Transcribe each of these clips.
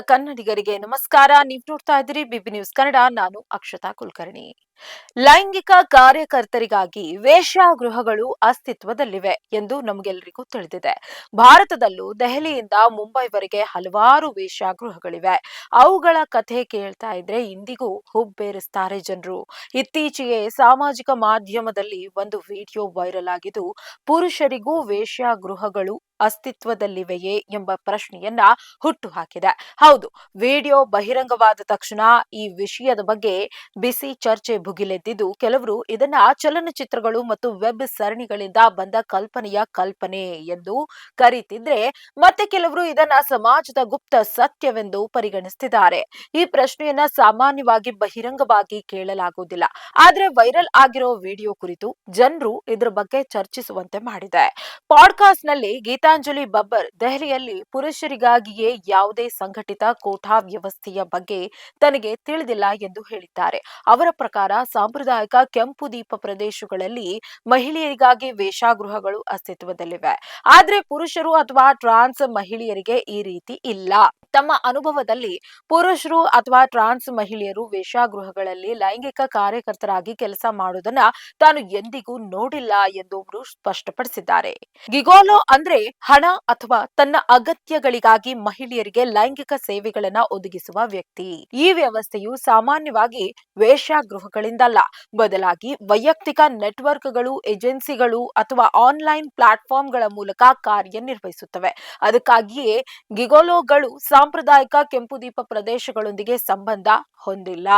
ಕನ್ನಡಿಗರಿಗೆ ನಮಸ್ಕಾರ. ನೀವು ನೋಡ್ತಾ ಇದ್ದೀರಿ ಬಿಬಿ ನ್ಯೂಸ್ ಕನ್ನಡ. ನಾನು ಅಕ್ಷತಾ ಕುಲಕರ್ಣಿ. ಲೈಂಗಿಕ ಕಾರ್ಯಕರ್ತರಿಗಾಗಿ ವೇಶ್ಯಾಗೃಹಗಳು ಅಸ್ತಿತ್ವದಲ್ಲಿವೆ ಎಂದು ನಮಗೆಲ್ಲರಿಗೂ ತಿಳಿದಿದೆ. ಭಾರತದಲ್ಲೂ ದೆಹಲಿಯಿಂದ ಮುಂಬೈವರೆಗೆ ಹಲವಾರು ವೇಶ್ಯಾಗೃಹಗಳಿವೆ. ಅವುಗಳ ಕಥೆ ಕೇಳ್ತಾ ಇದ್ರೆ ಇಂದಿಗೂ ಹುಬ್ಬೇರಿಸ್ತಾರೆ ಜನರು. ಇತ್ತೀಚೆಗೆ ಸಾಮಾಜಿಕ ಮಾಧ್ಯಮದಲ್ಲಿ ಒಂದು ವಿಡಿಯೋ ವೈರಲ್ ಆಗಿದ್ದು, ಪುರುಷರಿಗೂ ವೇಶ್ಯಾಗೃಹಗಳು ಅಸ್ತಿತ್ವದಲ್ಲಿವೆಯೇ ಎಂಬ ಪ್ರಶ್ನೆಯನ್ನ ಹುಟ್ಟುಹಾಕಿದೆ. ಹೌದು, ವಿಡಿಯೋ ಬಹಿರಂಗವಾದ ತಕ್ಷಣ ಈ ವಿಷಯದ ಬಗ್ಗೆ ಬಿಸಿ ಚರ್ಚೆ ಭುಗಿಲೆದ್ದಿದ್ದು, ಕೆಲವರು ಇದನ್ನ ಚಲನಚಿತ್ರಗಳು ಮತ್ತು ವೆಬ್ ಸರಣಿಗಳಿಂದ ಬಂದ ಕಲ್ಪನೆ ಎಂದು ಕರೀತಿದ್ರೆ, ಮತ್ತೆ ಕೆಲವರು ಇದನ್ನ ಸಮಾಜದ ಗುಪ್ತ ಸತ್ಯವೆಂದು ಪರಿಗಣಿಸುತ್ತಿದ್ದಾರೆ. ಈ ಪ್ರಶ್ನೆಯನ್ನ ಸಾಮಾನ್ಯವಾಗಿ ಬಹಿರಂಗವಾಗಿ ಕೇಳಲಾಗುವುದಿಲ್ಲ, ಆದ್ರೆ ವೈರಲ್ ಆಗಿರೋ ವಿಡಿಯೋ ಕುರಿತು ಜನರು ಇದರ ಬಗ್ಗೆ ಚರ್ಚಿಸುವಂತೆ ಮಾಡಿದೆ. ಪಾಡ್ಕಾಸ್ಟ್ ನಲ್ಲಿ ಗೀತಾಂಜಲಿ ಬಬ್ಬರ್ ದೆಹಲಿಯಲ್ಲಿ ಪುರುಷರಿಗಾಗಿಯೇ ಯಾವುದೇ ಸಂಘಟಿತ ಕೋಠಾ ವ್ಯವಸ್ಥೆಯ ಬಗ್ಗೆ ತನಗೆ ತಿಳಿದಿಲ್ಲ ಎಂದು ಹೇಳಿದ್ದಾರೆ. ಅವರ ಪ್ರಕಾರ ಸಾಂಪ್ರದಾಯಿಕ ಕೆಂಪು ದೀಪ ಪ್ರದೇಶಗಳಲ್ಲಿ ಮಹಿಳೆಯರಿಗಾಗಿ ವೇಶ್ಯಾಗೃಹಗಳು ಅಸ್ತಿತ್ವದಲ್ಲಿವೆ, ಆದ್ರೆ ಪುರುಷರು ಅಥವಾ ಟ್ರಾನ್ಸ್ ಮಹಿಳೆಯರಿಗೆ ಈ ರೀತಿ ಇಲ್ಲ. ತಮ್ಮ ಅನುಭವದಲ್ಲಿ ಪುರುಷರು ಅಥವಾ ಟ್ರಾನ್ಸ್ ಮಹಿಳೆಯರು ವೇಶ್ಯಾಗೃಹಗಳಲ್ಲಿ ಲೈಂಗಿಕ ಕಾರ್ಯಕರ್ತರಾಗಿ ಕೆಲಸ ಮಾಡುವುದನ್ನ ತಾನು ಎಂದಿಗೂ ನೋಡಿಲ್ಲ ಎಂದು ಅವರು ಸ್ಪಷ್ಟಪಡಿಸಿದ್ದಾರೆ. ಗಿಗೋಲೋ ಅಂದ್ರೆ ಹಣ ಅಥವಾ ತನ್ನ ಅಗತ್ಯಗಳಿಗಾಗಿ ಮಹಿಳೆಯರಿಗೆ ಲೈಂಗಿಕ ಸೇವೆಗಳನ್ನ ಒದಗಿಸುವ ವ್ಯಕ್ತಿ. ಈ ವ್ಯವಸ್ಥೆಯು ಸಾಮಾನ್ಯವಾಗಿ ವೇಶ್ಯಾಗೃಹಗಳಿಂದಲ್ಲ, ಬದಲಾಗಿ ವೈಯಕ್ತಿಕ ನೆಟ್ವರ್ಕ್ಗಳು, ಏಜೆನ್ಸಿಗಳು ಅಥವಾ ಆನ್ಲೈನ್ ಪ್ಲಾಟ್ಫಾರ್ಮ್ಗಳ ಮೂಲಕ ಕಾರ್ಯನಿರ್ವಹಿಸುತ್ತವೆ. ಅದಕ್ಕಾಗಿಯೇ ಗಿಗೋಲೋಗಳು ಸಾಂಪ್ರದಾಯಿಕ ಕೆಂಪು ದೀಪ ಪ್ರದೇಶಗಳೊಂದಿಗೆ ಸಂಬಂಧ ಹೊಂದಿಲ್ಲ.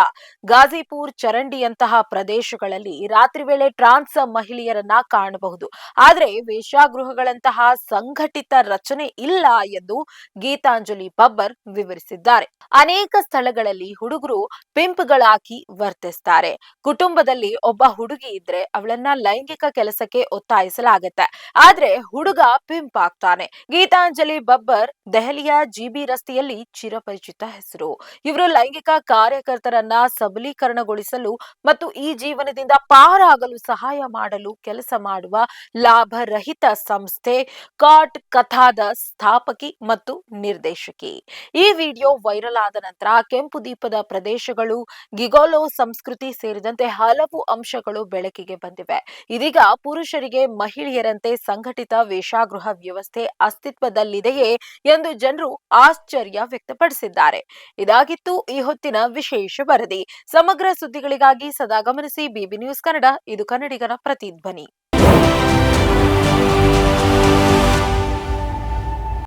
ಗಾಜಿಪುರ್, ಚರಂಡಿಯಂತಹ ಪ್ರದೇಶಗಳಲ್ಲಿ ರಾತ್ರಿ ವೇಳೆ ಟ್ರಾನ್ಸ್ ಮಹಿಳೆಯರನ್ನ ಕಾಣಬಹುದು, ಆದರೆ ವೇಶ್ಯಾಗೃಹಗಳಂತಹ ಸಂಘಟಿತ ರಚನೆ ಇಲ್ಲ ಎಂದು ಗೀತಾಂಜಲಿ ಬಬ್ಬರ್ ವಿವರಿಸಿದ್ದಾರೆ. ಅನೇಕ ಸ್ಥಳಗಳಲ್ಲಿ ಹುಡುಗರು ಪಿಂಪ್ಗಳಾಗಿ ವರ್ತಿಸ್ತಾರೆ. ಕುಟುಂಬದಲ್ಲಿ ಒಬ್ಬ ಹುಡುಗಿ ಇದ್ರೆ ಅವಳನ್ನ ಲೈಂಗಿಕ ಕೆಲಸಕ್ಕೆ ಒತ್ತಾಯಿಸಲಾಗುತ್ತೆ, ಆದ್ರೆ ಹುಡುಗ ಪಿಂಪ್ ಆಗ್ತಾನೆ. ಗೀತಾಂಜಲಿ ಬಬ್ಬರ್ ದೆಹಲಿಯ ಜಿಬಿ ರಸ್ತೆಯಲ್ಲಿ ಚಿರಪರಿಚಿತ ಹೆಸರು. ಇವರು ಲೈಂಗಿಕ ಕಾರ್ಯಕರ್ತರನ್ನ ಸಬಲೀಕರಣಗೊಳಿಸಲು ಮತ್ತು ಈ ಜೀವನದಿಂದ ಪಾರಾಗಲು ಸಹಾಯ ಮಾಡಲು ಕೆಲಸ ಮಾಡುವ ಲಾಭರಹಿತ ಸಂಸ್ಥೆ ಕಾಟ್ ಕಥಾದ ಸ್ಥಾಪಕಿ ಮತ್ತು ನಿರ್ದೇಶಕಿ. ಈ ವಿಡಿಯೋ ವೈರಲ್ ಆದ ನಂತರ ಕೆಂಪು ದೀಪದ ಪ್ರದೇಶಗಳು, ಗಿಗೋಲೋ ಸಂಸ್ಕೃತಿ ಸೇರಿದಂತೆ ಹಲವು ಅಂಶಗಳು ಬೆಳಕಿಗೆ ಬಂದಿವೆ. ಇದೀಗ ಪುರುಷರಿಗೆ ಮಹಿಳೆಯರಂತೆ ಸಂಘಟಿತ ವೇಶ್ಯಾಗೃಹ ವ್ಯವಸ್ಥೆ ಅಸ್ತಿತ್ವದಲ್ಲಿದೆಯೇ ಎಂದು ಜನರು ಆಶ್ಚರ್ಯ ವ್ಯಕ್ತಪಡಿಸಿದ್ದಾರೆ. ಇದಾಗಿತ್ತು ಈ ಹೊತ್ತಿನ ವಿಶೇಷ ವರದಿ. ಸಮಗ್ರ ಸುದ್ದಿಗಳಿಗಾಗಿ ಸದಾ ಗಮನಿಸಿ ಬಿಬಿ ನ್ಯೂಸ್ ಕನ್ನಡ. ಇದು ಕನ್ನಡಿಗರ ಪ್ರತಿಧ್ವನಿ.